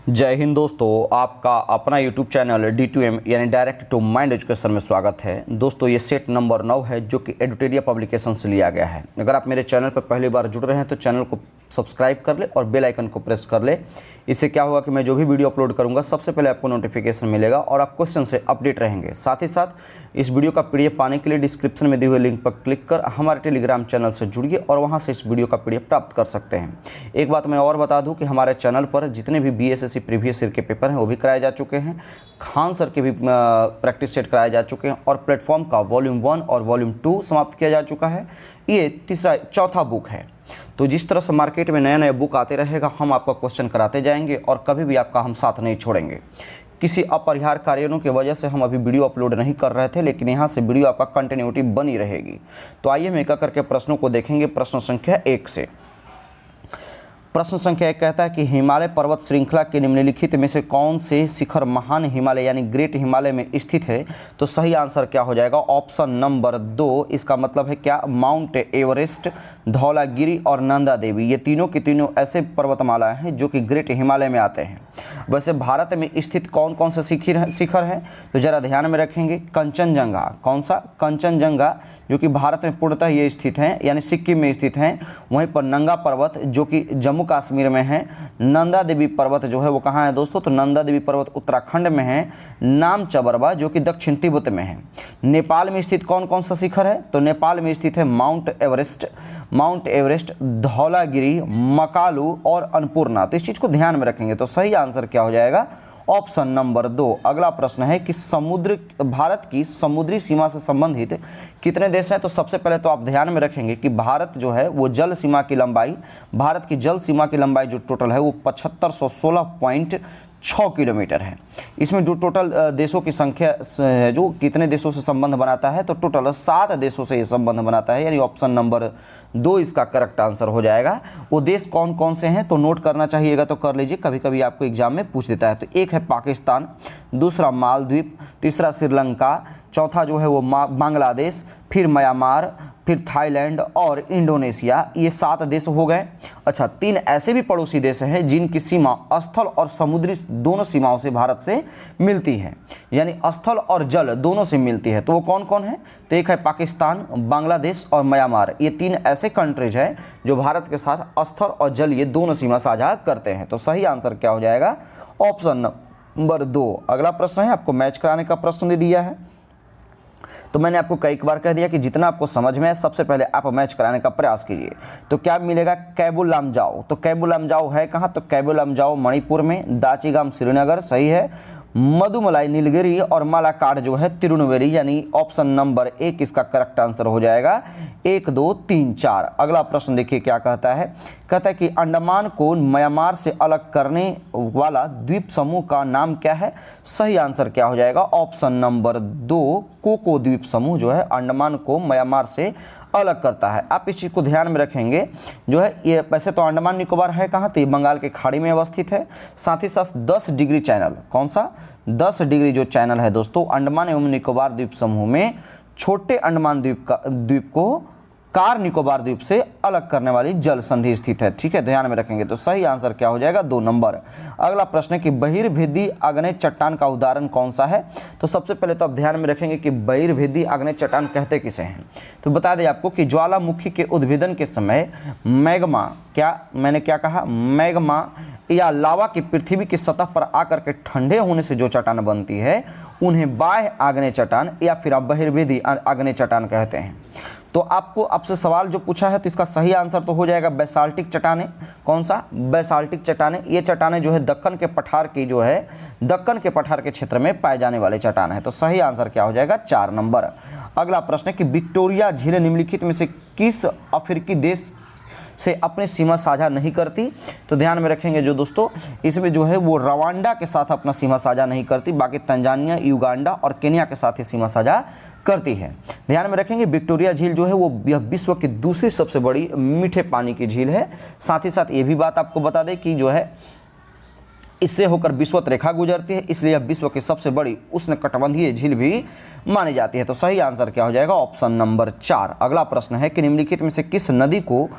जय हिंद दोस्तों, आपका अपना YouTube चैनल D2M यानी डायरेक्ट टू माइंड एजुकेशन में स्वागत है। दोस्तों ये सेट नंबर 9 है जो कि एडुटेरिया पब्लिकेशन से लिया गया है। अगर आप मेरे चैनल पर पहली बार जुड़ रहे हैं तो चैनल को सब्सक्राइब कर ले और बेल आइकन को प्रेस कर ले। इससे क्या होगा कि मैं जो भी वीडियो अपलोड करूंगा सबसे पहले आपको नोटिफिकेशन मिलेगा और आप क्वेश्चन से अपडेट रहेंगे। साथ ही साथ इस वीडियो का PDF पाने के लिए डिस्क्रिप्शन में दिए हुए लिंक पर क्लिक कर हमारे टेलीग्राम चैनल से जुड़िए और वहां से इस वीडियो का PDF प्राप्त कर सकते हैं। एक बात मैं और बता दूं कि हमारे चैनल पर जितने भी BSSC प्रीवियस ईयर के पेपर हैं वो भी कराए जा चुके हैं। खान सर के भी प्रैक्टिस सेट कराए जा चुके हैं और प्लेटफॉर्म का वॉल्यूम 1 और वॉल्यूम 2 समाप्त किया जा चुका है। ये चौथा बुक है। तो जिस तरह से मार्केट में नया नया बुक आते रहेगा हम आपका क्वेश्चन कराते जाएंगे और कभी भी आपका हम साथ नहीं छोड़ेंगे। किसी अपरिहार्य कारणों की वजह से हम अभी वीडियो अपलोड नहीं कर रहे थे, लेकिन यहाँ से वीडियो आपका कंटिन्यूटी बनी रहेगी। तो आइए हम एक करके प्रश्नों को देखेंगे। प्रश्न संख्या 1 से। प्रश्न संख्या 1 कहता है कि हिमालय पर्वत श्रृंखला के निम्नलिखित में से कौन से शिखर महान हिमालय यानी ग्रेट हिमालय में स्थित है। तो सही आंसर क्या हो जाएगा? Option number 2। इसका मतलब है क्या? माउंट एवरेस्ट, धौलागिरी और नंदा देवी। ये तीनों की तीनों ऐसे पर्वतमाला हैं जो कि ग्रेट हिमालय में आते हैं। वैसे भारत में स्थित कौन कौन से शिखर हैं तो जरा ध्यान में रखेंगे। कंचनजंगा, कौन सा? कंचनजंगा जो कि भारत में पूर्णतः ये स्थित हैं यानी सिक्किम में स्थित हैं। वहीं पर नंगा पर्वत जो कि जम्मू कश्मीर में है। नंदा देवी पर्वत जो है वो कहाँ है दोस्तों? तो नंदा देवी पर्वत उत्तराखंड में है। नामचबरवा जो कि दक्षिण तिब्बत में है। नेपाल में स्थित कौन कौन सा शिखर है? तो नेपाल में स्थित है माउंट एवरेस्ट, धौलागिरी, मकालू और अन्नपूर्णा। तो इस चीज़ को ध्यान में रखेंगे। तो सही आंसर क्या हो जाएगा? Option number 2। अगला प्रश्न है कि भारत की समुद्री सीमा से संबंधित कितने देश हैं? तो सबसे पहले तो आप ध्यान में रखेंगे कि भारत जो है वो भारत की जल सीमा की लंबाई जो टोटल है वो 7516.6 किलोमीटर है। इसमें जो टोटल देशों की संख्या है जो कितने देशों से संबंध बनाता है तो टोटल 7 देशों से ये संबंध बनाता है, यानी ऑप्शन नंबर 2 इसका करेक्ट आंसर हो जाएगा। वो देश कौन कौन से हैं तो नोट करना चाहिएगा तो कर लीजिए, कभी कभी आपको एग्जाम में पूछ देता है। तो एक है पाकिस्तान, दूसरा मालदीव, तीसरा श्रीलंका, चौथा जो है वो बांग्लादेश, फिर म्यांमार, फिर थाईलैंड और इंडोनेशिया। ये 7 देश हो गए। अच्छा, 3 ऐसे भी पड़ोसी देश हैं जिनकी सीमा स्थल और समुद्री दोनों सीमाओं से भारत से मिलती है, यानी स्थल और जल दोनों से मिलती है। तो वो कौन कौन है? तो एक है पाकिस्तान, बांग्लादेश और म्यांमार। ये 3 ऐसे कंट्रीज हैं जो भारत के साथ स्थल और जल ये दोनों सीमा साझा करते हैं। तो सही आंसर क्या हो जाएगा? Option number 2। अगला प्रश्न है, आपको मैच कराने का प्रश्न दे दिया है। तो मैंने आपको कई बार कह दिया कि जितना आपको समझ में है सबसे पहले आप मैच कराने का प्रयास कीजिए। तो क्या मिलेगा? कैबू लामजाओ। तो कैबू लामजाओ है कहाँ? तो कैबू लामजाओ मणिपुर में, दाचीगाम श्रीनगर, सही है। मधुमलाई नीलगिरी और मालाकाड़ जो है तिरुनेलवेली, यानी ऑप्शन नंबर 1 इसका करेक्ट आंसर हो जाएगा। 1 2 3 4। अगला प्रश्न देखिए क्या कहता है। कहता है कि अंडमान को म्यांमार से अलग करने वाला द्वीप समूह का नाम क्या है? सही आंसर क्या हो जाएगा? ऑप्शन नंबर 2 कोको द्वीप समूह जो है अंडमान को म्यांमार से अलग करता है। आप इस चीज़ को ध्यान में रखेंगे। जो है ये वैसे तो अंडमान निकोबार है कहाँ? तो ये बंगाल के खाड़ी में अवस्थित है। साथ ही साथ 10 डिग्री चैनल, कौन सा? 10 डिग्री जो चैनल है दोस्तों अंडमान एवं निकोबार द्वीप समूह में छोटे अंडमान द्वीप को कार निकोबार द्वीप से अलग करने वाली जल संधि स्थित है। ठीक है, ध्यान में रखेंगे। तो सही आंसर क्या हो जाएगा? 2 नंबर। अगला प्रश्न है कि बहिर्भेदी आग्नेय चट्टान का उदाहरण कौन सा है? तो सबसे पहले तो आप ध्यान में रखेंगे कि बहिर्भेदी आग्नेय चट्टान कहते किसे हैं। तो बता दें आपको कि ज्वालामुखी के उद्भेदन के समय मैग्मा, क्या मैंने क्या कहा? मैग्मा या लावा की पृथ्वी की सतह पर आकर के ठंडे होने से जो चट्टान बनती है उन्हें बाह्य आग्नेय चट्टान या फिर आप बहिर्भेदी आग्नेय चट्टान कहते हैं। तो आपसे सवाल जो पूछा है तो इसका सही आंसर तो हो जाएगा बेसाल्टिक चट्टानें। कौन सा? बेसाल्टिक चट्टानें। ये चट्टानें जो है दक्कन के पठार के क्षेत्र में पाए जाने वाले चट्टान है। तो सही आंसर क्या हो जाएगा? 4 नंबर। अगला प्रश्न है कि विक्टोरिया झील निम्नलिखित में से किस अफ्रीकी देश से अपनी सीमा साझा नहीं करती? तो ध्यान में रखेंगे जो दोस्तों इसमें जो है वो रवांडा के साथ अपना सीमा साझा नहीं करती, बाकी तंजानिया, युगांडा और केन्या के साथ ही सीमा साझा करती है। ध्यान में रखेंगे विक्टोरिया झील जो है वो विश्व की दूसरी सबसे बड़ी मीठे पानी की झील है। साथ ही साथ ये भी बात आपको बता दें कि जो है इससे होकर विषुवत रेखा गुजरती है, इसलिए यह विश्व की सबसे बड़ी उष्णकटिबंधीय झील भी मानी जाती है। तो सही आंसर क्या हो जाएगा? Option number 4। अगला प्रश्न है कि निम्नलिखित में से किस नदी को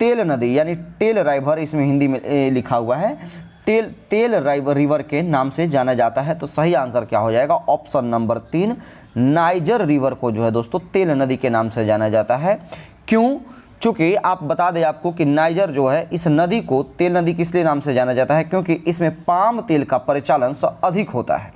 तेल नदी यानी टेल राइवर इसमें हिंदी में लिखा हुआ है तेल रिवर के नाम से जाना जाता है। तो सही आंसर क्या हो जाएगा? ऑप्शन नंबर 3, नाइजर रिवर को जो है दोस्तों तेल नदी के नाम से जाना जाता है। क्यों? चूँकि आप बता दें आपको कि नाइजर जो है, इस नदी को तेल नदी किस लिए नाम से जाना जाता है? क्योंकि इसमें पाम तेल का परिचालन अधिक होता है।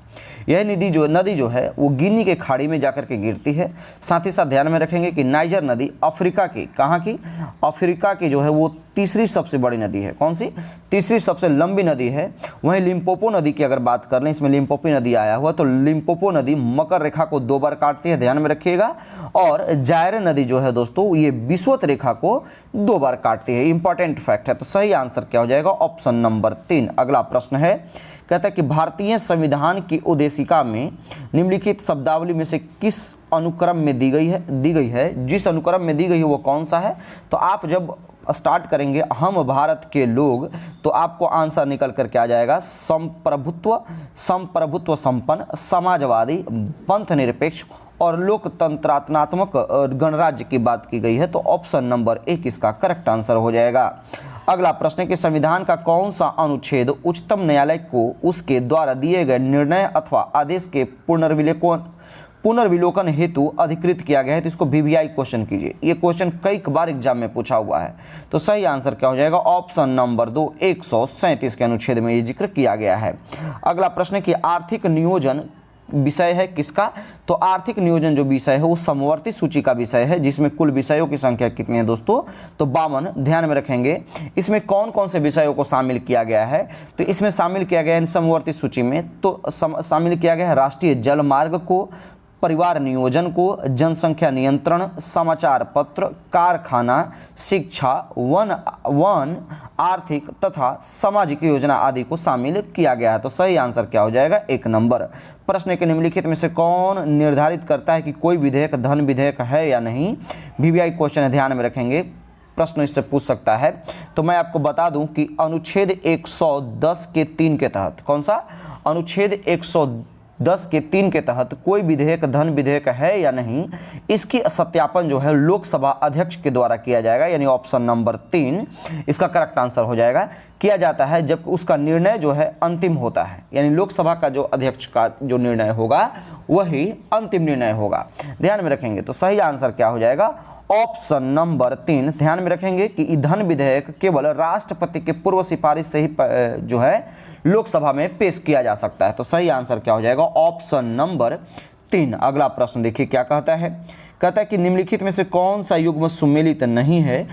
यह नदी जो है वो गिनी के खाड़ी में जाकर के गिरती है। साथ ही साथ ध्यान में रखेंगे कि नाइजर नदी अफ्रीका की, कहाँ की? अफ्रीका की जो है वो तीसरी सबसे बड़ी नदी है। कौन सी? तीसरी सबसे लंबी नदी है। वहीं लिम्पोपो नदी की अगर बात कर लें, इसमें लिम्पोपो नदी आया हुआ, तो लिम्पोपो नदी मकर रेखा को 2 बार काटती है, ध्यान में रखिएगा। और जायरे नदी जो है दोस्तों, ये विषुवत रेखा को 2 बार काटती है। इंपॉर्टेंट फैक्ट है। तो सही आंसर क्या हो जाएगा? Option number 3। अगला प्रश्न है, कहता है कि भारतीय संविधान की उद्देशिका में निम्नलिखित शब्दावली में से किस अनुक्रम में दी गई है? जिस अनुक्रम में दी गई है वो कौन सा है? तो आप जब स्टार्ट करेंगे हम भारत के लोग, तो आपको आंसर निकल कर क्या जाएगा? संप्रभुत्व संपन्न, समाजवादी, पंथ निरपेक्ष और लोकतंत्रात्मक गणराज्य की बात की गई है। तो ऑप्शन नंबर 1 इसका करेक्ट आंसर हो जाएगा। अगला प्रश्न है कि संविधान का कौन सा अनुच्छेद उच्चतम न्यायालय को उसके द्वारा दिए गए निर्णय अथवा आदेश के पुनर्विलोकन हेतु अधिकृत किया गया है? तो इसको वीवीआई क्वेश्चन कीजिए। ये क्वेश्चन कई बार एग्जाम में पूछा हुआ है। तो सही आंसर क्या हो जाएगा? ऑप्शन नंबर 2, 137 के अनुच्छेद में ये जिक्र किया गया है। अगला प्रश्न है कि आर्थिक नियोजन विषय है किसका? तो आर्थिक नियोजन जो विषय है वो समवर्ती सूची का विषय है, जिसमें कुल विषयों की संख्या कितनी है दोस्तों? तो 52। ध्यान में रखेंगे इसमें कौन कौन से विषयों को शामिल किया गया है? तो इसमें शामिल किया गया है समवर्ती सूची में, तो शामिल किया गया है राष्ट्रीय जल मार्ग को, परिवार नियोजन को, जनसंख्या नियंत्रण, समाचार पत्र, कारखाना, शिक्षा, वन, आर्थिक तथा सामाजिक योजना आदि को शामिल किया गया है। तो सही आंसर क्या हो जाएगा? 1 नंबर। प्रश्न के निम्नलिखित में से कौन निर्धारित करता है कि कोई विधेयक धन विधेयक है या नहीं? वीवीआई क्वेश्चन है, ध्यान में रखेंगे, प्रश्न इससे पूछ सकता है। तो मैं आपको बता दूं कि अनुच्छेद 110 के 3 के तहत, कौन सा? अनुच्छेद 110 के 3 के तहत कोई विधेयक धन विधेयक है या नहीं, इसकी सत्यापन जो है लोकसभा अध्यक्ष के द्वारा किया जाएगा। यानी ऑप्शन नंबर 3 इसका करेक्ट आंसर हो जाएगा। किया जाता है जब उसका निर्णय जो है अंतिम होता है, यानी लोकसभा का जो अध्यक्ष का जो निर्णय होगा वही अंतिम निर्णय होगा। ध्यान में रखेंगे। तो सही आंसर क्या हो जाएगा? Option number 3। ध्यान में रखेंगे कि धन विधेयक केवल राष्ट्रपति के पूर्व सिफारिश से ही जो है लोकसभा में पेश किया जा सकता है। तो सही आंसर क्या हो जाएगा? Option number 3। अगला प्रश्न देखिए क्या कहता है। कहता है कि निम्नलिखित में से कौन सा युग्म सुमेलित नहीं है?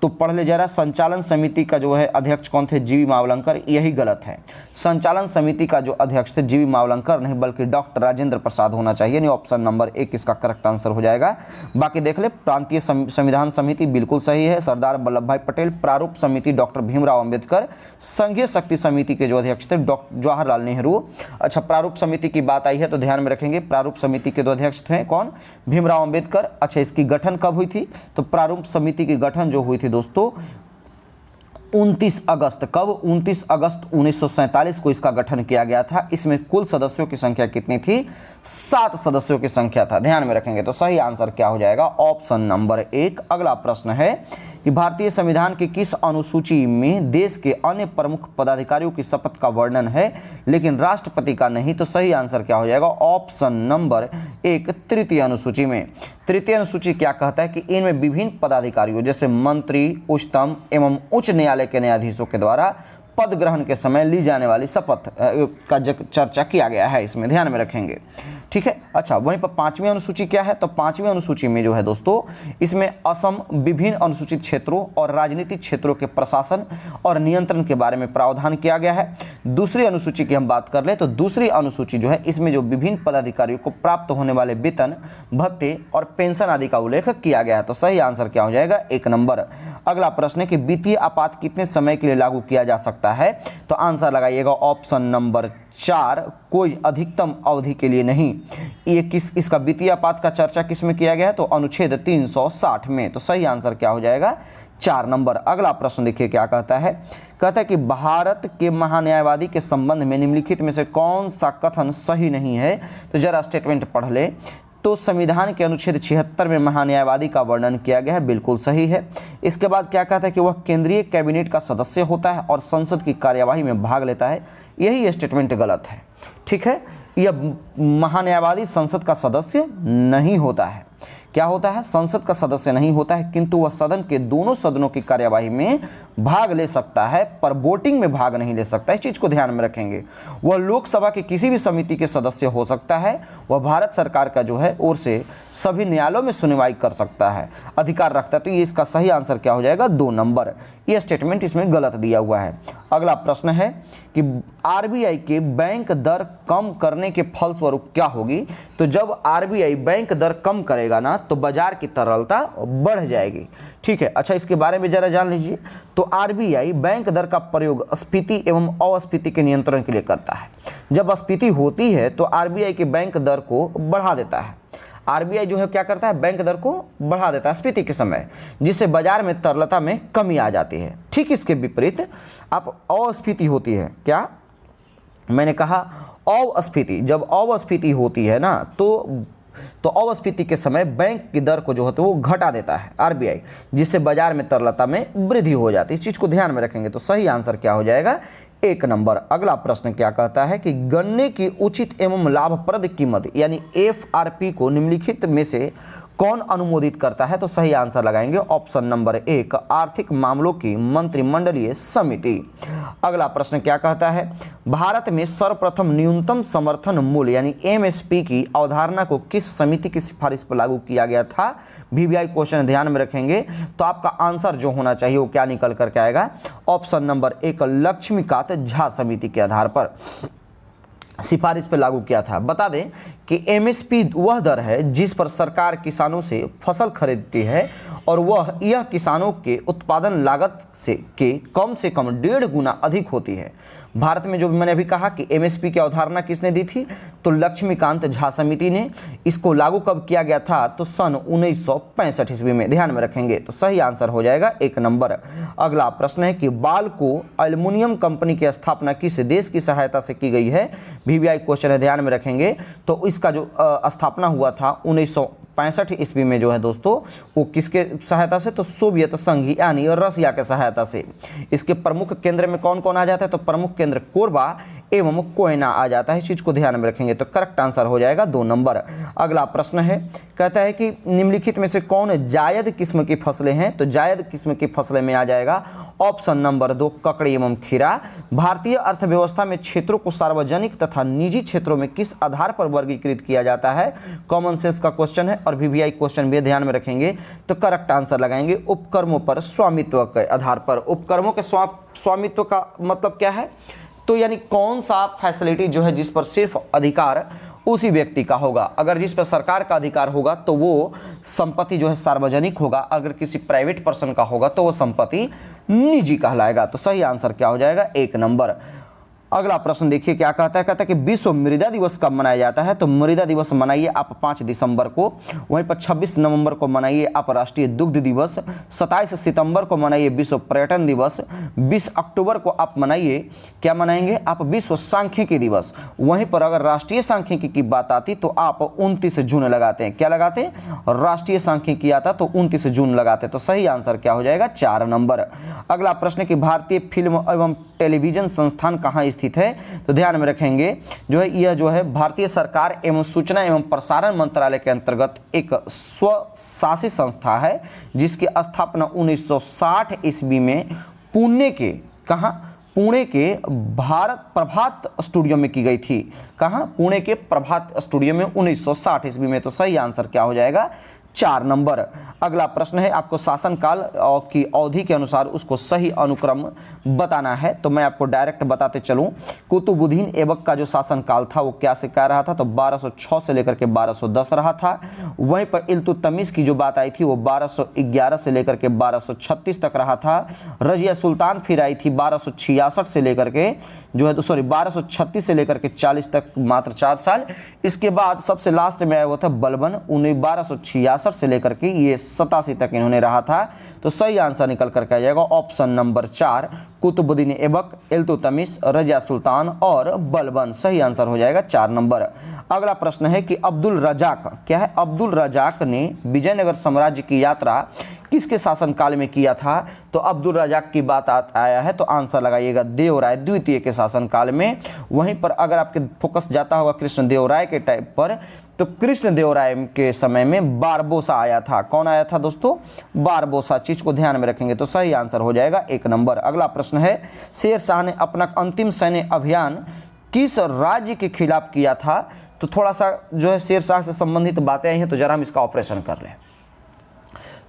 तो पढ़ ले जरा। संचालन समिति का जो है अध्यक्ष कौन थे? जीवी मावलंकर। यही गलत है। संचालन समिति का जो अध्यक्ष थे जीवी मावलंकर नहीं, बल्कि डॉक्टर राजेंद्र प्रसाद होना चाहिए। नहीं, ऑप्शन नंबर 1 इसका करेक्ट आंसर हो जाएगा। बाकी देख ले, प्रांतीय संविधान समिति बिल्कुल सही है, सरदार वल्लभ भाई पटेल। प्रारूप समिति डॉक्टर भीमराव अंबेडकर। संघीय शक्ति समिति के जो अध्यक्ष थे डॉक्टर जवाहरलाल नेहरू। अच्छा, प्रारूप समिति की बात आई है तो ध्यान में रखेंगे, प्रारूप समिति के 2 अध्यक्ष थे कौन? भीमराव अंबेडकर। अच्छा, इसकी गठन कब हुई थी? तो प्रारूप समिति की गठन जो हुई थी दोस्तों 29 अगस्त। कब? 29 अगस्त 1947 को इसका गठन किया गया था। इसमें कुल सदस्यों की संख्या कितनी थी? 7 सदस्यों की संख्या था। ध्यान में रखेंगे। तो सही आंसर क्या हो जाएगा? Option number 1। अगला प्रश्न है कि भारतीय संविधान की किस अनुसूची में देश के अन्य प्रमुख पदाधिकारियों की शपथ का वर्णन है लेकिन राष्ट्रपति का नहीं? तो सही आंसर क्या हो जाएगा? ऑप्शन नंबर 1, तृतीय अनुसूची में। तृतीय अनुसूची क्या कहता है कि इनमें विभिन्न पदाधिकारियों जैसे मंत्री, उच्चतम एवं उच्च न्यायालय के न्यायाधीशों के द्वारा पद ग्रहण के समय ली जाने वाली शपथ का चर्चा किया गया है। इसमें ध्यान में रखेंगे, ठीक है। अच्छा, वहीं पर 5वीं अनुसूची क्या है? तो 5वीं अनुसूची में जो है दोस्तों, इसमें असम, विभिन्न अनुसूचित क्षेत्रों और राजनीतिक क्षेत्रों के प्रशासन और नियंत्रण के बारे में प्रावधान किया गया है। दूसरी अनुसूची की हम बात कर ले तो दूसरी अनुसूची जो है इसमें जो विभिन्न पदाधिकारियों को प्राप्त होने वाले वेतन, भत्ते और पेंशन आदि का उल्लेख किया गया है। तो सही आंसर क्या हो जाएगा? 1 नंबर। अगला प्रश्न है कि वित्तीय आपात कितने समय के लिए लागू किया जा सकता है? तो आंसर लगाइएगा ऑप्शन नंबर 4, कोई अधिकतम अवधि के लिए नहीं। ये इसका वित्तीय आपात का चर्चा किस में किया गया है? तो अनुच्छेद 360 में। तो सही आंसर क्या हो जाएगा? 4 नंबर। अगला प्रश्न देखिए क्या कहता है। कहता है कि भारत के महान्यायवादी के संबंध में निम्नलिखित में से कौन सा कथन सही नहीं है? तो जरा स्टेटमेंट पढ़ ले। तो संविधान के अनुच्छेद 76 में महान्यायवादी का वर्णन किया गया है, बिल्कुल सही है। इसके बाद क्या कहता है कि वह केंद्रीय कैबिनेट का सदस्य होता है और संसद की कार्यवाही में भाग लेता है। यही स्टेटमेंट गलत है, ठीक है। यह महान्यायवादी संसद का सदस्य नहीं होता है। क्या होता है? संसद का सदस्य नहीं होता है, किंतु वह सदन के दोनों सदनों की कार्यवाही में भाग ले सकता है, पर वोटिंग में भाग नहीं ले सकता। इस चीज को ध्यान में रखेंगे। वह लोकसभा की किसी भी समिति के सदस्य हो सकता है। वह भारत सरकार का जो है ओर से सभी न्यायालयों में सुनवाई कर सकता है, अधिकार रखता है। तो ये इसका सही आंसर क्या हो जाएगा? 2 नंबर। यह स्टेटमेंट इसमें गलत दिया हुआ है। अगला प्रश्न है कि आरबीआई के बैंक दर कम करने के फलस्वरूप क्या होगी? तो जब आरबीआई बैंक दर कम करेगा ना, तो बाजार की तरलता बढ़ जाएगी, ठीक है। अच्छा, इसके बारे में जरा जान लीजिए। तो आरबीआई बैंक दर का प्रयोग स्फीति एवं अस्फीति के नियंत्रण के लिए करता है। जब स्फीति होती है तो आरबीआई के बैंक दर को बढ़ा देता है। आरबीआई जो है क्या करता है? बैंक दर को बढ़ा देता है स्फीति के समय, जिससे बाजार में तरलता में कमी आ जाती है। ठीक इसके विपरीत आप अस्फीति होती है, क्या मैंने कहा? अस्फीति। जब अस्फीति होती है ना, तो अस्फीति के समय बैंक की दर को जो है तो वो घटा देता है आरबीआई, जिससे बाजार में तरलता में वृद्धि हो जाती है। इस चीज को ध्यान में रखेंगे तो सही आंसर क्या हो जाएगा? 1 नंबर। अगला प्रश्न क्या कहता है कि गन्ने की उचित एवं लाभप्रद कीमत यानी एफआरपी को निम्नलिखित में से कौन अनुमोदित करता है? तो सही आंसर लगाएंगे ऑप्शन नंबर 1, आर्थिक मामलों की मंत्रिमंडलीय समिति। अगला प्रश्न क्या कहता है? भारत में सर्वप्रथम न्यूनतम समर्थन मूल्य यानी एमएसपी की अवधारणा को किस समिति की सिफारिश पर लागू किया गया था? वीवीआई क्वेश्चन ध्यान में रखेंगे तो आपका आंसर जो होना चाहिए वो क्या निकल करके आएगा? ऑप्शन नंबर 1, लक्ष्मीकांत झा समिति के आधार पर सिफारिश पे लागू किया था। बता दें कि एमएसपी वह दर है जिस पर सरकार किसानों से फसल खरीदती है और यह किसानों के उत्पादन लागत से कम 1.5 गुना अधिक होती है। भारत में जो मैंने अभी कहा कि एमएसपी की अवधारणा किसने दी थी? तो लक्ष्मीकांत झा समिति ने। इसको लागू कब किया गया था? तो सन 1965 ईस्वी में। ध्यान में रखेंगे तो सही आंसर हो जाएगा 1 नंबर। अगला प्रश्न है कि बाल्को एल्युमिनियम कंपनी की स्थापना किस देश की सहायता से की गई है? वीवीआई क्वेश्चन है, ध्यान में रखेंगे। तो इसका जो स्थापना हुआ था 1965 ईस्वी में जो है दोस्तों, वो किसके सहायता से? तो सोवियत संघ यानी रसिया के सहायता से। इसके प्रमुख केंद्र में कौन कौन आ जाता है? तो प्रमुख केंद्र कोरबा एवं कोयना आ जाता है। इस चीज को ध्यान में रखेंगे तो करेक्ट आंसर हो जाएगा 2 नंबर। अगला प्रश्न है, कहता है कि निम्नलिखित में से कौन जायद किस्म की फसलें हैं? तो जायद किस्म की फसलें में आ जाएगा ऑप्शन नंबर 2, ककड़ी एवं खीरा। भारतीय अर्थव्यवस्था में क्षेत्रों को सार्वजनिक तथा निजी क्षेत्रों में किस आधार पर वर्गीकृत किया जाता है? कॉमन सेंस का क्वेश्चन है और वीवीआई क्वेश्चन भी ध्यान में रखेंगे तो करेक्ट आंसर लगाएंगे उपक्रमों पर स्वामित्व के आधार पर। उपक्रमों के स्वामित्व का मतलब क्या है? तो यानी कौन सा फैसिलिटी जो है जिस पर सिर्फ अधिकार उसी व्यक्ति का होगा। अगर जिस पर सरकार का अधिकार होगा तो वो संपत्ति जो है सार्वजनिक होगा, अगर किसी प्राइवेट पर्सन का होगा तो वो संपत्ति निजी कहलाएगा। तो सही आंसर क्या हो जाएगा? 1 नंबर। अगला प्रश्न देखिए क्या कहता है? कहता है कि विश्व मृदा दिवस कब मनाया जाता है? तो मृदा दिवस मनाइए आप 5 दिसंबर को, वहीं पर 26 नवंबर को मनाइए आप राष्ट्रीय दुग्ध दिवस, 27 सितंबर को मनाइए विश्व पर्यटन दिवस, 20 अक्टूबर को आप मनाइए, क्या मनाएंगे आप? विश्व सांख्यिकी दिवस। वहीं पर अगर राष्ट्रीय सांख्यिकी की बात आती तो आप 29 जून लगाते हैं। क्या लगाते हैं? राष्ट्रीय सांख्यिकी आता तो 29 जून लगाते। तो सही आंसर क्या हो जाएगा? 4 नंबर। अगला प्रश्न कि भारतीय फिल्म एवं टेलीविजन संस्थान कहाँ स्थित है? तो ध्यान में रखेंगे जो है यह जो है भारतीय सरकार एवं सूचना एवं प्रसारण मंत्रालय के अंतर्गत एक स्वशासी संस्था है, जिसकी स्थापना 1960 ईस्वी में पुणे के पुणे के भारत प्रभात स्टूडियो में की गई थी। कहाँ? पुणे के प्रभात स्टूडियो में 1960 ईस्वी में। तो सही आंसर क्या हो जाएगा? 4 नंबर। अगला प्रश्न है आपको शासनकाल की अवधि के अनुसार उसको सही अनुक्रम बताना है। तो मैं आपको डायरेक्ट बताते चलूं, कुतुबुद्दीन ऐबक का जो शासनकाल था वो क्या से क्या रहा था? तो 1206 से लेकर के 1210 रहा था। वहीं पर इल्तुतमिश की जो बात आई थी वो 1211 से लेकर के 1236 तक रहा था। रजिया सुल्तान फिर आई थी 1266 से लेकर के जो है 1236 से लेकर के 40 तक, मात्र 4 साल। इसके बाद सबसे लास्ट में आया हुआ था बलबन 1266 से लेकर के ये 87 तक इन्होंने रहा था। तो सही आंसर निकल करके आ जाएगा ऑप्शन नंबर 4 कुतुबुद्दीन ऐबक, इल्तुतमिश, रजिया सुल्तान और बलबन। सही आंसर हो जाएगा 4 नंबर। अगला प्रश्न है कि अब्दुल रजाक, क्या है, अब्दुल रजाक ने विजयनगर साम्राज्य की यात्रा किसके शासनकाल में किया था? तो अब्दुल रजाक की बात आया है तो आंसर लगाइएगा देवराय द्वितीय के शासनकाल में। वहीं पर अगर आपके फोकस जाता होगा कृष्णदेवराय के टाइप पर, तो कृष्णदेवराय के समय में बारबोसा आया था। कौन आया था दोस्तों? बारबोसा। चीज को ध्यान में रखेंगे तो सही आंसर हो जाएगा 1 नंबर। अगला प्रश्न है शेर शाह ने अपना अंतिम सैन्य अभियान किस राज्य के खिलाफ किया था? तो थोड़ा सा जो है शेर शाह से संबंधित बातें आई हैं तो जरा हम इसका ऑपरेशन कर लें।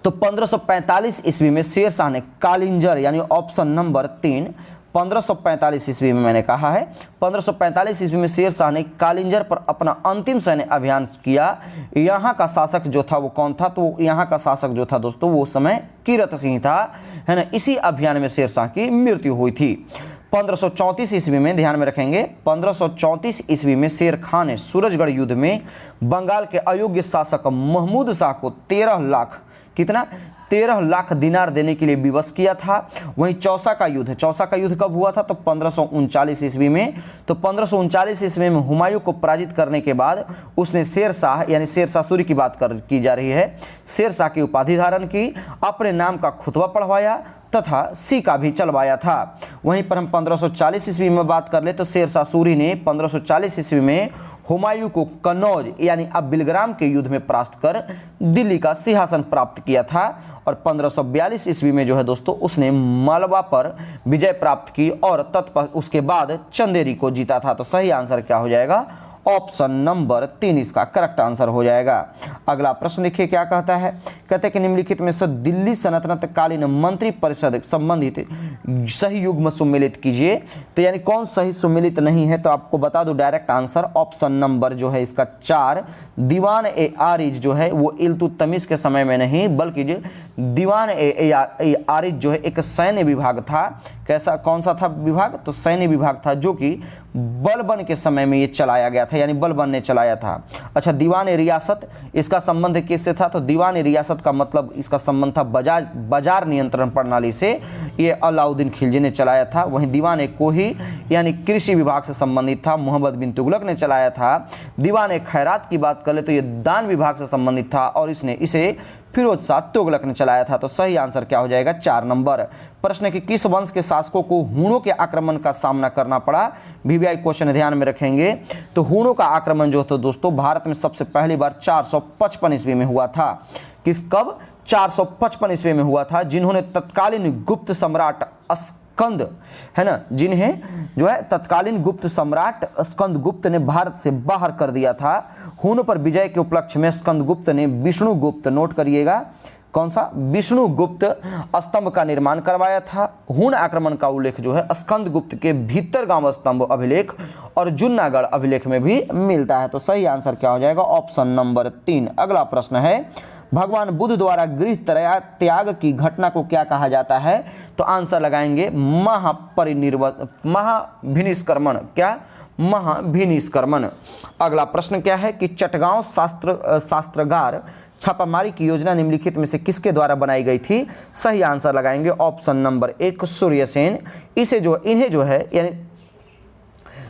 तो 1545 ईस्वी में शेर शाह ने कालिंजर, यानी ऑप्शन नंबर 3, 1545 ईस्वी में मैंने कहा है, 1545 ईस्वी में शेर शाह ने कालिंजर पर अपना अंतिम सैन्य अभियान किया। यहाँ का शासक जो था वो कौन था? तो यहाँ का शासक जो था दोस्तों वो उस समय कीरत सिंह था, है ना। इसी अभियान में शेर शाह की मृत्यु हुई थी। 1534 ईस्वी में ध्यान में रखेंगे, 1534 ईस्वी में शेर खान ने सूरजगढ़ युद्ध में बंगाल के अयोग्य शासक महमूद शाह को 13 लाख, कितना, 13 लाख दिनार देने के लिए विवश किया था। वहीं चौसा का युद्ध, चौसा का युद्ध कब हुआ था? तो 1539 ईस्वी में। तो 1539 ईस्वी में हुमायूं को पराजित करने के बाद उसने शेर शाह, यानी शेर शाह सूरी की बात की जा रही है, शेर शाह की उपाधि धारण की, अपने नाम का खुतबा पढ़वाया तथा सिक्का भी चलवाया था। वहीं पर हम 1540 ईस्वी में बात कर ले तो शेर शाह सूरी ने 1540 ईस्वी में हुमायूं को कन्नौज यानी अब बिलग्राम के युद्ध में परास्त कर दिल्ली का सिंहासन प्राप्त किया था। और 1542 ईस्वी में जो है दोस्तों उसने मालवा पर विजय प्राप्त की और तत्पश्चात उसके बाद चंदेरी को जीता था। तो सही आंसर क्या हो जाएगा? ऑप्शन नंबर 3 इसका करेक्ट आंसर हो जाएगा। अगला प्रश्न देखिए क्या कहता है, कहते हैं कि निम्नलिखित में से दिल्ली सल्तनत कालीन मंत्री परिषद संबंधित सही युग्म सुमेलित कीजिए। तो यानी कौन सही सुमेलित नहीं है? तो आपको बता दूं डायरेक्ट आंसर ऑप्शन नंबर जो है इसका 4, दीवान ए आरिज जो है वो इल्तुतमिश के समय में नहीं, बल्कि जो दीवान ए आरिज जो है एक सैन्य विभाग था। कैसा, कौन सा था विभाग? तो सैन्य विभाग था जो कि बलबन के समय में ये चलाया गया था, यानी बलबन ने चलाया था। अच्छा, दीवान ए रियासत, इसका संबंध किससे था? तो दीवान ए रियासत का मतलब इसका संबंध था बाजार नियंत्रण प्रणाली से, ये अलाउद्दीन खिलजी ने चलाया था। वहीं दीवान ए कोही यानी कृषि विभाग से संबंधित था, मोहम्मद बिन तुगलक ने चलाया था। दीवान ए खैरात की बात कर ले तो ये दान विभाग से संबंधित था और इसे फिरोज शाह तुगलक ने चलाया था। तो सही आंसर क्या हो जाएगा? 4 नंबर। प्रश्न है कि किस वंश के शासकों को हूणों के आक्रमण का सामना करना पड़ा? वीवीआई क्वेश्चन ध्यान में रखेंगे। तो हूणों का आक्रमण जो था दोस्तों भारत में सबसे पहली बार 455 ईस्वी में हुआ था। कब? 455 ईस्वी में हुआ था, जिन्होंने तत्कालीन गुप्त सम्राट स्कंद, है ना, जिन्हें जो है तत्कालीन गुप्त सम्राट स्कंद गुप्त ने भारत से बाहर कर दिया था। हूणों पर विजय के उपलक्ष्य में स्कंद गुप्त ने विष्णुगुप्त, नोट करिएगा कौन सा, विष्णुगुप्त स्तंभ का निर्माण करवाया था। हूण आक्रमण का उल्लेख जो है स्कंद गुप्त के भीतर गांव स्तंभ अभिलेख और जुन्नागढ़ अभिलेख में भी मिलता है। तो सही आंसर क्या हो जाएगा? Option number 3। अगला प्रश्न है भगवान बुद्ध द्वारा गृह त्याग की घटना को क्या कहा जाता है? तो आंसर लगाएंगे महाभिनिष्क्रमण। क्या? महाभिनिष्क्रमण। अगला प्रश्न क्या है कि चटगांव शास्त्रागार छापामारी की योजना निम्नलिखित में से किसके द्वारा बनाई गई थी? सही आंसर लगाएंगे ऑप्शन नंबर 1 सूर्यसेन। इन्हें जो है यानी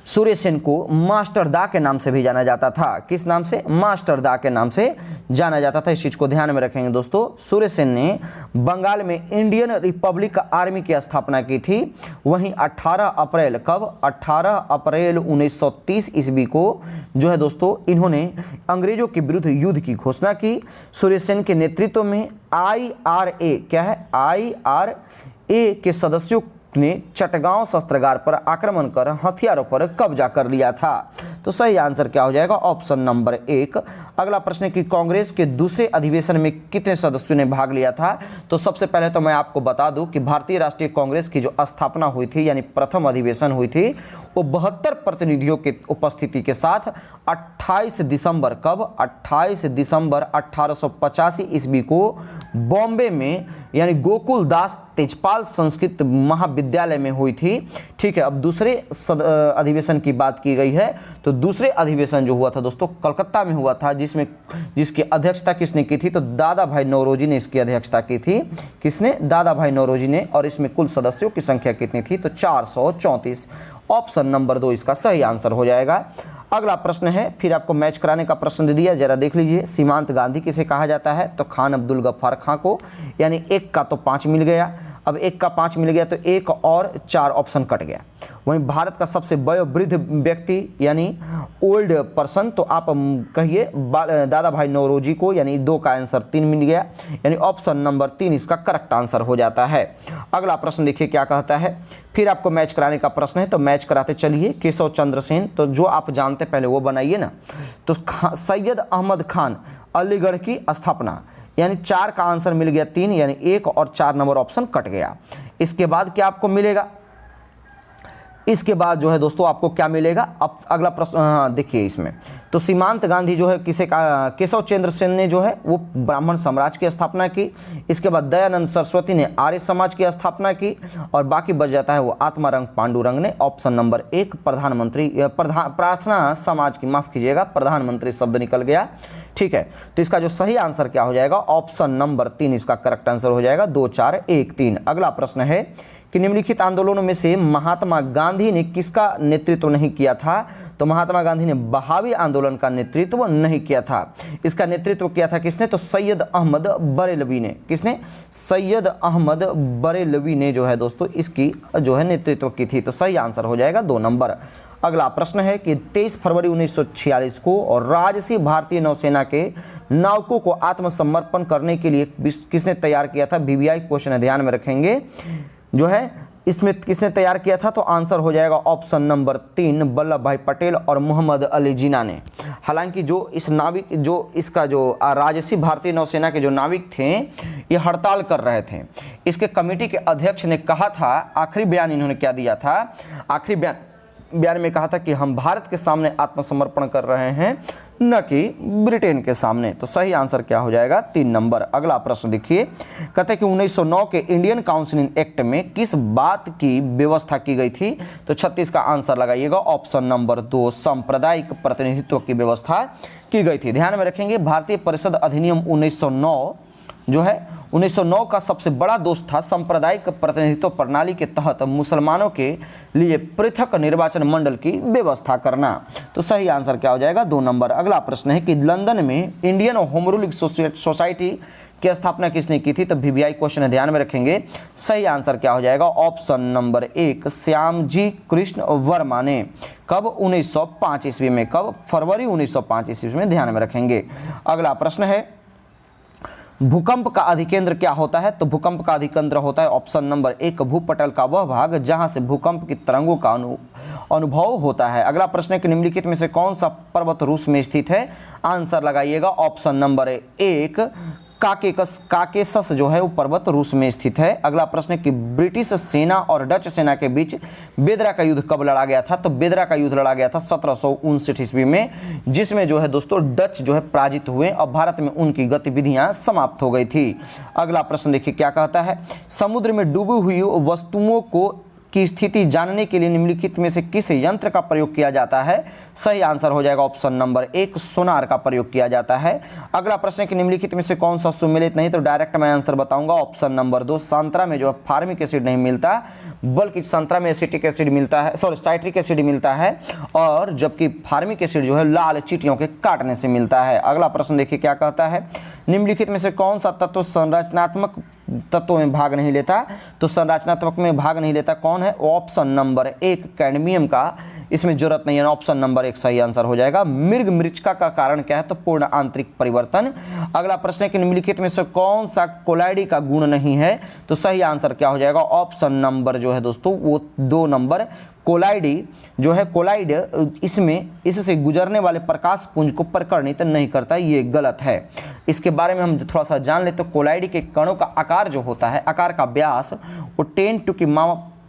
सूर्यसेन को मास्टर दा के नाम से भी जाना जाता था। किस नाम से? मास्टर दा के नाम से जाना जाता था। इस चीज को ध्यान में रखेंगे दोस्तों। सूर्यसेन ने बंगाल में इंडियन रिपब्लिक आर्मी की स्थापना की थी। वहीं 18 अप्रैल, कब? 18 अप्रैल 1930 ईस्वी को जो है दोस्तों इन्होंने अंग्रेजों के विरुद्ध युद्ध की घोषणा की। सूर्यसेन के नेतृत्व में IRA, क्या है? IRA के सदस्यों ने चटगांव शस्त्रागार पर आक्रमण कर हथियारों पर कब्जा कर लिया था। तो सही आंसर क्या हो जाएगा? Option number 1। अगला प्रश्न है कि कांग्रेस के दूसरे अधिवेशन में कितने सदस्यों ने भाग लिया था? तो सबसे पहले तो मैं आपको बता दूं कि भारतीय राष्ट्रीय कांग्रेस की जो स्थापना हुई थी यानी प्रथम अधिवेशन हुई थी वो 72 प्रतिनिधियों की उपस्थिति के साथ 28 दिसंबर, कब? 28 दिसंबर 1885 ईस्वी को बॉम्बे में यानी गोकुल दास तेजपाल संस्कृत महाविद्यालय में हुई थी। ठीक है, अब दूसरे अधिवेशन की बात की गई है तो दूसरे अधिवेशन जो हुआ था दोस्तों कलकत्ता में हुआ था, जिसकी अध्यक्षता किसने की थी? तो दादा भाई नौरोजी ने इसकी अध्यक्षता की थी। किसने? दादा भाई नौरोजी ने। और इसमें कुल सदस्यों की संख्या कितनी थी? तो 434। ऑप्शन नंबर 2 इसका सही आंसर हो जाएगा। अगला प्रश्न है, फिर आपको मैच कराने का प्रश्न दे दिया, जरा देख लीजिए। सीमांत गांधी किसे कहा जाता है? तो खान अब्दुल गफ्फार खां को। यानी 1 का तो 5 मिल गया। अब 1 का 5 मिल गया तो 1 और 4 ऑप्शन कट गया। वहीं भारत का सबसे वयोवृद्ध व्यक्ति यानी ओल्ड पर्सन, तो आप कहिए दादा भाई नौरोजी को। यानी 2 का आंसर 3 मिल गया। यानी ऑप्शन नंबर 3 इसका करेक्ट आंसर हो जाता है। अगला प्रश्न देखिए क्या कहता है। फिर आपको मैच कराने का प्रश्न है, तो मैच कराते चलिए। केशव चंद्र सेन, तो जो आप जानते पहले वो बनाइए ना। तो सैयद अहमद खान अलीगढ़ की स्थापना, यानी 4 का आंसर मिल गया 3, यानी 1 और 4 नंबर ऑप्शन कट गया। इसके बाद क्या आपको मिलेगा? इसके बाद जो है दोस्तों आपको क्या मिलेगा? अब अगला प्रश्न, हाँ देखिए इसमें तो सीमांत गांधी जो है किसे का? केशव चंद्र सेन ने जो है वो ब्राह्मण साम्राज्य की स्थापना की। इसके बाद दयानंद सरस्वती ने आर्य समाज की स्थापना की। और बाकी बच जाता है वो आत्मारंग पांडुरंग ने। ऑप्शन नंबर 1 प्रार्थना समाज की, माफ कीजिएगा प्रधानमंत्री शब्द निकल गया। ठीक है, तो इसका जो सही आंसर क्या हो जाएगा? ऑप्शन नंबर 3 इसका करेक्ट आंसर हो जाएगा। 2 4 1 3। अगला प्रश्न है कि निम्नलिखित आंदोलनों में से महात्मा गांधी ने किसका नेतृत्व नहीं किया था? तो महात्मा गांधी ने बहावी आंदोलन का नेतृत्व नहीं किया था। इसका नेतृत्व किया था किसने? तो सैयद अहमद बरेलवी ने। किसने? सैयद अहमद बरेलवी ने जो है दोस्तों इसकी जो है नेतृत्व की थी। तो सही आंसर हो जाएगा 2 नंबर। अगला प्रश्न है कि 23 फरवरी 1946 को और राजसी भारतीय नौसेना के नाविकों को आत्मसमर्पण करने के लिए किसने तैयार किया था? वीवीआई क्वेश्चन ध्यान में रखेंगे जो है इसमें किसने तैयार किया था? तो आंसर हो जाएगा ऑप्शन नंबर 3 वल्लभ भाई पटेल और मोहम्मद अली जिन्ना ने। हालांकि जो इस नाविक इसका जो राजसी भारतीय नौसेना के जो नाविक थे ये हड़ताल कर रहे थे। इसके कमेटी के अध्यक्ष ने कहा था, आखिरी बयान इन्होंने क्या दिया था? आखिरी बयान में कहा था कि हम भारत के सामने आत्मसमर्पण कर रहे हैं, न कि ब्रिटेन के सामने। तो सही आंसर क्या हो जाएगा? 3 नंबर। अगला प्रश्न देखिए, कहते हैं कि 1909 के इंडियन काउंसिल एक्ट में किस बात की व्यवस्था की गई थी? तो 36 का आंसर लगाइएगा। ऑप्शन नंबर 2 सांप्रदायिक प्रतिनिधित्व की व्यवस्था की गई थी। ध्यान में रखेंगे भारतीय परिषद अधिनियम 1909 जो है 1909 का सबसे बड़ा दोष था सांप्रदायिक प्रतिनिधित्व प्रणाली के तहत मुसलमानों के लिए पृथक निर्वाचन मंडल की व्यवस्था करना। तो सही आंसर क्या हो जाएगा? 2 नंबर। अगला प्रश्न है कि लंदन में इंडियन होम रूल सोसाइटी की स्थापना किसने की थी? तो वीवीआई क्वेश्चन ध्यान में रखेंगे। सही आंसर क्या हो जाएगा? ऑप्शन नंबर 1 श्यामजी कृष्ण वर्मा ने। कब? 1905 ईस्वी में। कब? फरवरी 1905 ईस्वी में। ध्यान में रखेंगे। अगला प्रश्न है भूकंप का अधिकेंद्र क्या होता है? तो भूकंप का अधिकेंद्र होता है ऑप्शन नंबर 1 भूपटल का वह भाग जहां से भूकंप की तरंगों का अनुभव होता है। अगला प्रश्न है कि निम्नलिखित में से कौन सा पर्वत रूस में स्थित है? आंसर लगाइएगा। ऑप्शन नंबर 1 काकेसस जो है वो पर्वत रूस में स्थित है। अगला प्रश्न है कि ब्रिटिश सेना और डच सेना के बीच बेदरा का युद्ध कब लड़ा गया था? तो बेदरा का युद्ध लड़ा गया था 1759 ईस्वी में, जिसमें जो है दोस्तों डच जो है पराजित हुए और भारत में उनकी गतिविधियां समाप्त हो गई थी। अगला प्रश्न देखिए क्या कहता है, समुद्र में डूबी हुई वस्तुओं को की स्थिति जानने के लिए निम्नलिखित में से किस यंत्र का प्रयोग किया जाता है? सही आंसर हो जाएगा ऑप्शन नंबर 1 सोनार का प्रयोग किया जाता है। अगला प्रश्न है कि निम्नलिखित में से कौन सा सुमेलित नहीं? तो डायरेक्ट मैं आंसर बताऊंगा। ऑप्शन नंबर 2 संतरा में जो है फार्मिक एसिड नहीं मिलता, बल्कि संतरा में एसिटिक एसिड मिलता है, साइट्रिक एसिड मिलता है, और जबकि फार्मिक एसिड जो है लाल चींटियों के काटने से मिलता है। अगला प्रश्न देखिए क्या कहता है, निम्नलिखित में से कौन सा तत्व संरचनात्मक तत्वों में भाग नहीं लेता? तो संरचनात्मक में भाग नहीं लेता कौन है? ऑप्शन नंबर 1 कैडमियम का इसमें जरूरत नहीं है। ऑप्शन नंबर 1 सही आंसर हो जाएगा। मृग मृचिका का कारण क्या है? तो पूर्ण आंतरिक परिवर्तन। अगला प्रश्न है कि निम्नलिखित में से कौन सा कोलाइडी का गुण नहीं है? तो सही आंसर क्या हो जाएगा? ऑप्शन नंबर जो है दोस्तों वो 2 नंबर कोलाइडी जो है कोलाइड इससे गुजरने वाले प्रकाश पुंज को परिकर्णित नहीं करता, ये गलत है। इसके बारे में हम थोड़ा सा जान लेते। तो कोलाइडी के कणों का आकार जो होता है, आकार का व्यास वो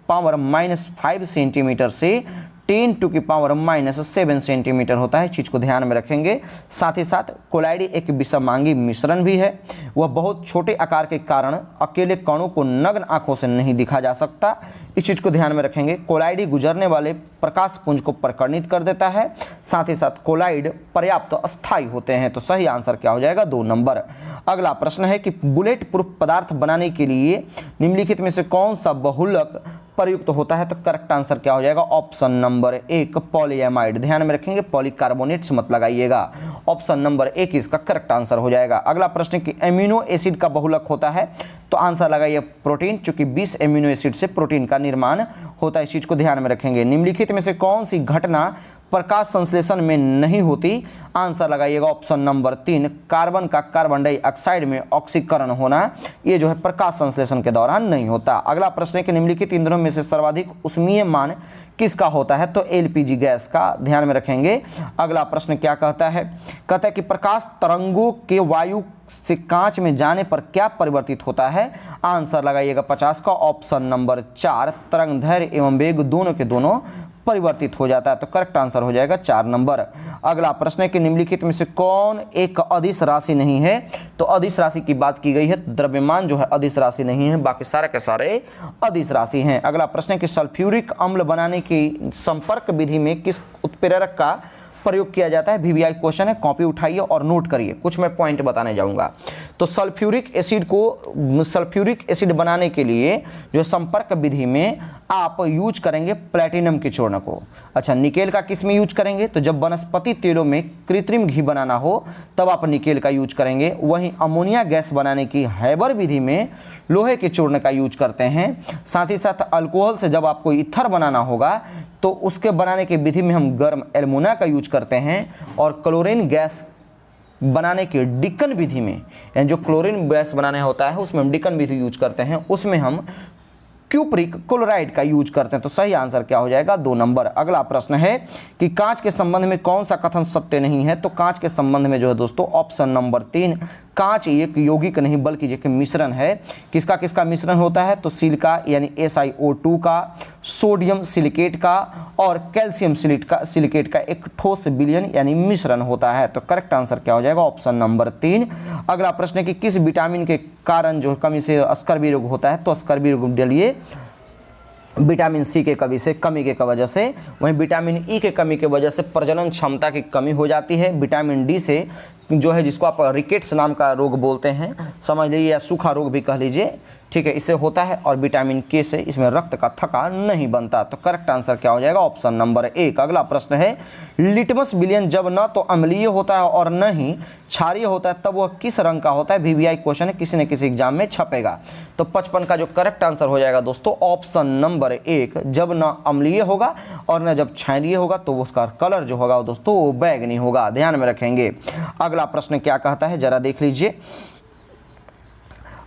10⁻⁻⁵ सेंटीमीटर से 10⁻⁷ सेंटीमीटर होता है। इस चीज़ को ध्यान में रखेंगे। साथ ही साथ कोलाइडी एक विषमांगी मिश्रण भी है। वह बहुत छोटे आकार के कारण अकेले कणों को नग्न आंखों से नहीं दिखा जा सकता। इस चीज़ को ध्यान में रखेंगे। कोलाइडी गुजरने वाले प्रकाश पुंज को प्रकर्णित कर देता है। साथ ही साथ कोलाइड पर्याप्त अस्थायी होते हैं। तो सही आंसर क्या हो जाएगा? 2 नंबर। अगला प्रश्न है कि बुलेट प्रूफ पदार्थ बनाने के लिए निम्नलिखित में से कौन सा बहुलक प्रयुक्त होता है? तो करेक्ट आंसर क्या हो जाएगा? Option number 1 polyamide. ध्यान में रखेंगे, पॉलीकार्बोनेट्स मत लगाइएगा। ऑप्शन नंबर 1 इसका करेक्ट आंसर हो जाएगा। अगला प्रश्न कि एमिनो एसिड का बहुलक होता है, तो आंसर लगाइए प्रोटीन, चूंकि 20 एमिनो एसिड से प्रोटीन का निर्माण होता है। इस चीज को ध्यान में रखेंगे। निम्नलिखित में से कौन सी घटना प्रकाश संश्लेषण में नहीं होती? आंसर लगाइएगा ऑप्शन नंबर 3 कार्बन का कार्बन डाइऑक्साइड में ऑक्सीकरण होना। ये जो है प्रकाश संश्लेषण के दौरान नहीं होता। अगला प्रश्न है कि निम्नलिखित ईंधनों में से सर्वाधिक उष्मीय मान किसका होता है? तो एलपीजी गैस का। ध्यान में रखेंगे। अगला प्रश्न क्या कहता है? कहता है कि प्रकाश तरंगों के वायु से कांच में जाने पर क्या परिवर्तित होता है? आंसर लगाइएगा 50 का ऑप्शन नंबर 4 तरंग दैर्घ्य एवं वेग दोनों के दोनों परिवर्तित हो जाता है। तो करेक्ट आंसर हो जाएगा 4 नंबर। अगला प्रश्न है कि निम्नलिखित में से कौन एक अदिश राशि नहीं है? तो अदिश राशि की बात की गई है। द्रव्यमान जो है अदिश राशि नहीं है, बाकी सारे के सारे अदिश राशि हैं। अगला प्रश्न है कि सल्फ्यूरिक अम्ल बनाने की संपर्क विधि में किस उत्प्रेरक का प्रयोग किया जाता है? वीवीआई क्वेश्चन है, कॉपी उठाइए और नोट करिए। कुछ मैं पॉइंट बताने जाऊंगा। तो सल्फ्यूरिक एसिड बनाने के लिए जो संपर्क विधि में आप यूज करेंगे प्लैटिनम के चूर्ण को। अच्छा, निकेल का किस में यूज करेंगे? तो जब वनस्पति तेलों में कृत्रिम घी बनाना हो तब आप निकेल का यूज करेंगे। वहीं अमोनिया गैस बनाने की हैबर विधि में लोहे के चूर्ण का यूज करते हैं। साथ ही साथ अल्कोहल से जब आपको ईथर बनाना होगा तो उसके बनाने की विधि में हम गर्म एल्युमिना का यूज करते हैं। और क्लोरीन गैस बनाने की डिकन विधि में, यानी जो क्लोरीन गैस बनाना होता है उसमें हम डिकन विधि यूज करते हैं, उसमें हम क्यूप्रिक क्लोराइड का यूज करते हैं। तो सही आंसर क्या हो जाएगा? 2 नंबर। अगला प्रश्न है कि कांच के संबंध में कौन सा कथन सत्य नहीं है? तो कांच के संबंध में जो है दोस्तों ऑप्शन नंबर 3 कांच एक यौगिक नहीं बल्कि एक मिश्रण है। किसका किसका मिश्रण होता है? तो सिलिका यानी SiO2 का, सोडियम सिलिकेट का और कैल्शियम सिलिकेट का एक ठोस विलयन यानी मिश्रण होता है। तो करेक्ट आंसर क्या हो जाएगा? Option number 3। अगला प्रश्न है कि किस विटामिन के कारण जो कमी से स्कर्वी रोग होता है? तो स्कर्वी रोग डलिए विटामिन सी के कमी के वजह से। वहीं विटामिन ई के कमी के वजह से प्रजनन क्षमता की कमी हो जाती है। विटामिन डी से जो है, जिसको आप रिकेट्स नाम का रोग बोलते हैं, समझ लीजिए, या सूखा रोग भी कह लीजिए, ठीक है, इससे होता है। और विटामिन के से इसमें रक्त का थक्का नहीं बनता। तो करेक्ट आंसर क्या हो जाएगा? Option number 1। अगला प्रश्न है लिटमस विलयन जब न तो अम्लीय होता है और न ही क्षारीय होता है तब वह किस रंग का होता है? वीवीआई क्वेश्चन है, किसी न किसी एग्जाम में छपेगा। तो 55 का जो करेक्ट आंसर हो जाएगा दोस्तों ऑप्शन नंबर 1, जब न अम्लीय होगा और न जब क्षारीय होगा तो उसका कलर जो होगा दोस्तों वो बैगनी होगा। ध्यान में रखेंगे। अगला प्रश्न क्या कहता है जरा देख लीजिए।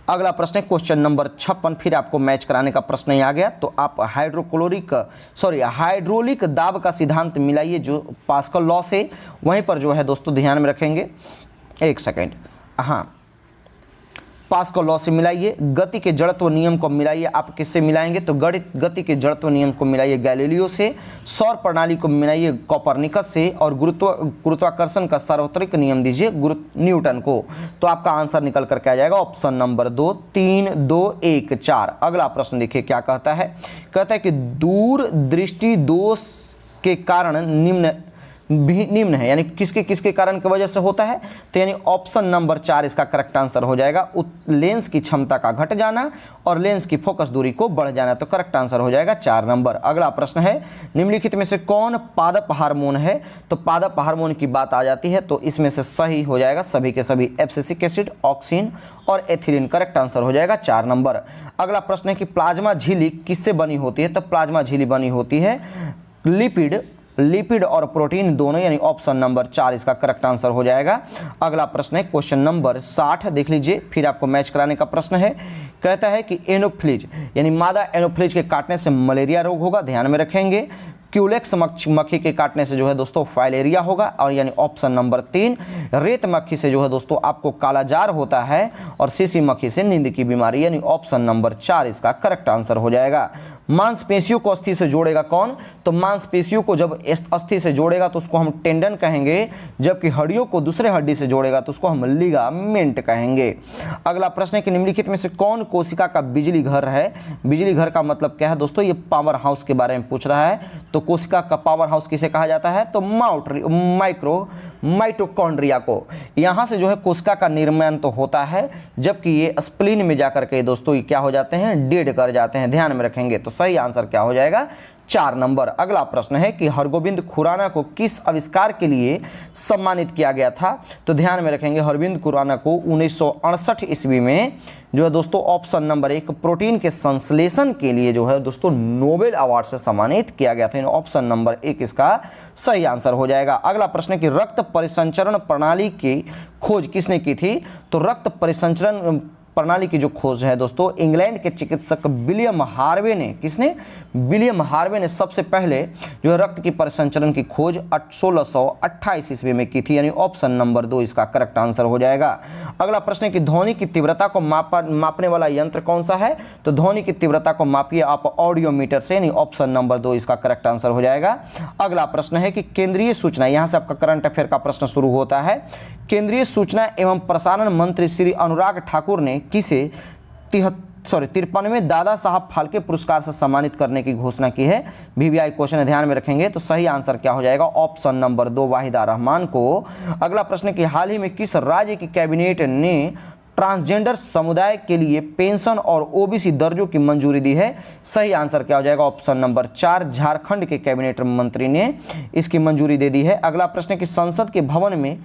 अगला प्रश्न है क्वेश्चन नंबर 56। फिर आपको मैच कराने का प्रश्न ही आ गया। तो आप हाइड्रोलिक दाब का सिद्धांत मिलाइए जो पास्कल लॉ से। वहीं पर जो है दोस्तों ध्यान में रखेंगे, एक सेकेंड, हाँ, पास्कल लॉ से मिलाइए। गति के जड़त्व नियम को मिलाइए। आप किससे मिलाएंगे? तो गति के जड़त्व नियम को मिलाइए गैलीलियो से। सौर प्रणाली को मिलाइए कोपरनिकस से। और गुरुत्वाकर्षण का सार्वत्रिक नियम दीजिए न्यूटन को। तो आपका आंसर निकल करके आ जाएगा ऑप्शन नंबर 2 3 2 1 4। अगला प्रश्न देखिए क्या कहता है। कहता है कि दूरदृष्टि दोष के कारण निम्न है, यानी किसके किसके कारण की वजह से होता है? तो यानी ऑप्शन नंबर 4 इसका करेक्ट आंसर हो जाएगा। लेंस की क्षमता का घट जाना और लेंस की फोकस दूरी को बढ़ जाना। तो करेक्ट आंसर हो जाएगा 4 नंबर। अगला प्रश्न है निम्नलिखित में से कौन पादप हार्मोन है? तो पादप हार्मोन की बात आ जाती है तो इसमें से सही हो जाएगा सभी के सभी एब्सिसिक एसिड, ऑक्सीन और एथिलीन। करेक्ट आंसर हो जाएगा 4 नंबर। अगला प्रश्न है कि प्लाज्मा झिल्ली किससे बनी होती है? तो प्लाज्मा झिल्ली बनी होती है लिपिड और प्रोटीन दोनों, यानी ऑप्शन नंबर 4 इसका करेक्ट आंसर हो जाएगा। अगला प्रश्न है क्वेश्चन नंबर 60। देख लीजिए, फिर आपको मैच कराने का प्रश्न है। कहता है कि एनोफ्लिज यानी मादा एनोफ्लिज के काटने से मलेरिया रोग होगा। ध्यान में रखेंगे। क्यूलेक्स मक्खी के काटने से जो है दोस्तों फाइलेरिया होगा, और यानी ऑप्शन नंबर 3। रेत मक्खी से जो है दोस्तों आपको कालाजार होता है, और सीसी मक्खी से नींद की बीमारी, यानी ऑप्शन नंबर 4 इसका करेक्ट आंसर हो जाएगा। मांसपेशियों को अस्थि से जोड़ेगा कौन? तो मांसपेशियों को जब अस्थि से जोड़ेगा तो उसको हम टेंडन कहेंगे, जबकि हड्डियों को दूसरे हड्डी से जोड़ेगा तो उसको हम लिगामेंट कहेंगे। अगला प्रश्न है कि निम्नलिखित में से कौन कोशिका का बिजली घर है? बिजली घर का मतलब क्या है दोस्तों? ये पावर हाउस के बारे में पूछ रहा है। तो कोशिका का पावर हाउस किसे कहा जाता है? तो माइटोकॉन्ड्रिया को। यहाँ से जो है कोशिका का निर्माण तो होता है, जबकि ये स्प्लीन में जाकर के दोस्तों ये क्या हो जाते हैं? डेड कर जाते हैं। ध्यान में रखेंगे। तो सही आंसर क्या हो जाएगा? 4 नंबर। अगला प्रश्न है कि हरगोविंद खुराना को किस आविष्कार के लिए सम्मानित किया गया था? तो ध्यान में रखेंगे, हरगोविंद खुराना को 1968 ईस्वी में जो है दोस्तों ऑप्शन नंबर 1 प्रोटीन के संश्लेषण के लिए जो है दोस्तों नोबेल अवार्ड से सम्मानित किया गया था। ऑप्शन नंबर 1 इसका सही आंसर हो जाएगा। अगला प्रश्न है कि रक्त परिसंचरण प्रणाली की खोज किसने की थी? तो रक्त परिसंचरण प्रणाली की जो खोज है दोस्तों इंग्लैंड के चिकित्सक विलियम हार्वे ने, किसने? विलियम हार्वे ने सबसे पहले जो है रक्त की परिसंचरण की खोज 1628 ईस्वी में की थी, यानी ऑप्शन नंबर 2 इसका करेक्ट आंसर हो जाएगा। अगला प्रश्न है कि ध्वनि की तीव्रता को मापने वाला यंत्र कौन सा है? तो ध्वनि की तीव्रता को मापिए आप ऑडियोमीटर से, यानी ऑप्शन नंबर 2 इसका करेक्ट आंसर हो जाएगा। अगला प्रश्न है कि केंद्रीय सूचना, यहाँ से आपका करंट अफेयर का प्रश्न शुरू होता है। केंद्रीय सूचना एवं प्रसारण मंत्री श्री अनुराग ठाकुर ने किसे 53वें दादा साहब फाल्के पुरस्कार से सम्मानित करने की घोषणा की है? VVI क्वेश्चन ध्यान में रखेंगे। तो सही आंसर क्या हो जाएगा? ऑप्शन नंबर 2 वाहिदा रहमान को। अगला प्रश्न कि हाल ही में किस राज्य की कैबिनेट ने ट्रांसजेंडर समुदाय के लिए पेंशन और OBC दर्जों की मंजूरी दी है? सही आंसर क्या हो जाएगा? ऑप्शन नंबर 4 झारखंड के कैबिनेट मंत्री ने इसकी मंजूरी दे दी है। अगला प्रश्न कि संसद के भवन में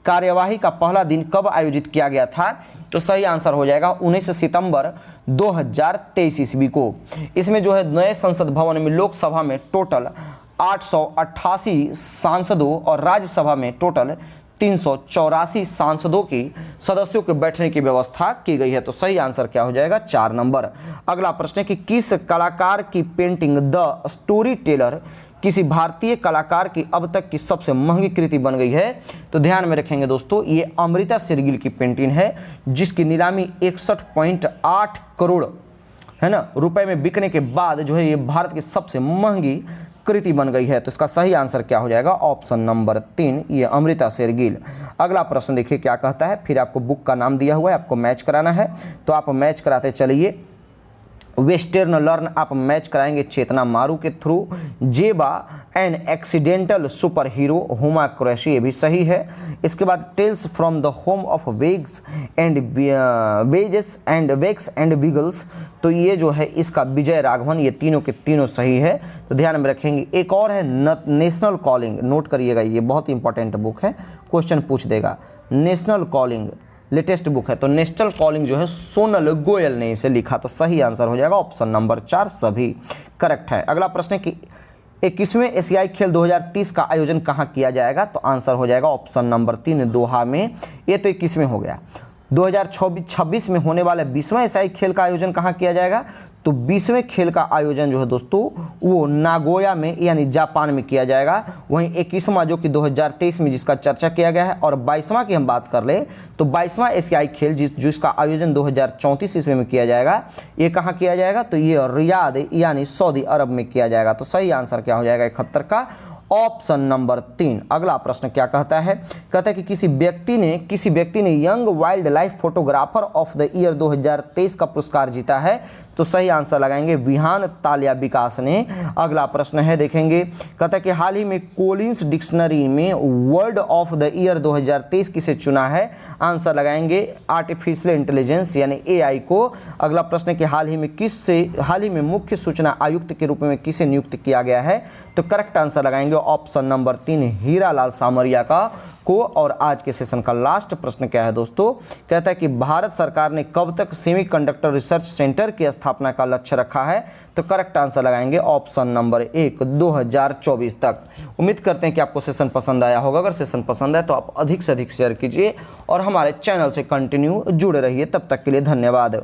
कार्यवाही का पहला दिन कब आयोजित किया गया था? तो सही आंसर हो जाएगा 19 सितंबर 2023 ईस्वी को। इसमें जो है नए संसद भवन में लोकसभा में टोटल 888 सांसदों और राज्यसभा में टोटल 384 सांसदों की सदस्यों के बैठने की व्यवस्था की गई है। तो सही आंसर क्या हो जाएगा? 4 नंबर। अगला प्रश्न है कि किस कलाकार की पेंटिंग द स्टोरी टेलर किसी भारतीय कलाकार की अब तक की सबसे महंगी कृति बन गई है? तो ध्यान में रखेंगे दोस्तों, ये अमृता शेरगिल की पेंटिंग है, जिसकी नीलामी 61.8 करोड़ है ना रुपए में बिकने के बाद जो है ये भारत की सबसे महंगी कृति बन गई है। तो इसका सही आंसर क्या हो जाएगा? ऑप्शन नंबर 3 ये अमृता शेरगिल। अगला प्रश्न देखिए क्या कहता है। फिर आपको बुक का नाम दिया हुआ है, आपको मैच कराना है, तो आप मैच कराते चलिए। वेस्टर्न लर्न आप मैच कराएंगे चेतना मारू के through. Zeba an accidental superhero Huma Qureshi, ये भी सही है। इसके बाद tales from the home of vegs and wiggles, तो ये जो है इसका विजय राघवन, ये तीनों के तीनों सही है। तो ध्यान में रखेंगे। एक और है नेशनल कॉलिंग, नोट करिएगा, ये बहुत इंपॉर्टेंट बुक है, क्वेश्चन पूछ देगा। नेशनल कॉलिंग लेटेस्ट बुक है। तो नेशनल कॉलिंग जो है सोनल गोयल ने इसे लिखा। तो सही आंसर हो जाएगा ऑप्शन नंबर 4 सभी करेक्ट है। अगला प्रश्न है कि 21वें एशियाई खेल 2030 का आयोजन कहाँ किया जाएगा? तो आंसर हो जाएगा ऑप्शन नंबर 3 दोहा में। ये तो 21वें हो गया। 2026 में होने वाले 20वें एशियाई खेल का आयोजन कहाँ किया जाएगा? तो 20वें खेल का आयोजन जो है दोस्तों वो नागोया में यानी जापान में किया जाएगा। वहीं 21वां जो कि 2023 में जिसका चर्चा किया गया है, और 22वां की हम बात कर ले तो 22वां एशियाई खेल जिसका आयोजन 2034 ईस्वी में किया जाएगा, ये कहाँ किया जाएगा? तो ये रियाद यानी सऊदी अरब में किया जाएगा। तो सही आंसर क्या हो जाएगा 71 का? Option number 3। अगला प्रश्न क्या कहता है? कहता है कि किसी व्यक्ति ने young wild life photographer of the year 2023 का पुरस्कार जीता है। तो सही आंसर लगाएंगे विहान तालिया विकास ने। अगला प्रश्न है देखेंगे, कहता है कि हाल ही में कोलिंस डिक्शनरी में वर्ड ऑफ द ईयर 2023 किसे चुना है? आंसर लगाएंगे आर्टिफिशियल इंटेलिजेंस यानी AI को। अगला प्रश्न है कि हाल ही में मुख्य सूचना आयुक्त के रूप में किसे नियुक्त किया गया है? तो करेक्ट आंसर लगाएंगे ऑप्शन नंबर 3 हीरालाल सामरिया को। और आज के सेशन का लास्ट प्रश्न क्या है दोस्तों? कहता है कि भारत सरकार ने कब तक सेमीकंडक्टर रिसर्च सेंटर की स्थापना का लक्ष्य रखा है? तो करेक्ट आंसर लगाएंगे ऑप्शन नंबर 1 2024 तक। उम्मीद करते हैं कि आपको सेशन पसंद आया होगा। अगर सेशन पसंद आए तो आप अधिक से अधिक शेयर कीजिए और हमारे चैनल से कंटिन्यू जुड़े रहिए। तब तक के लिए धन्यवाद।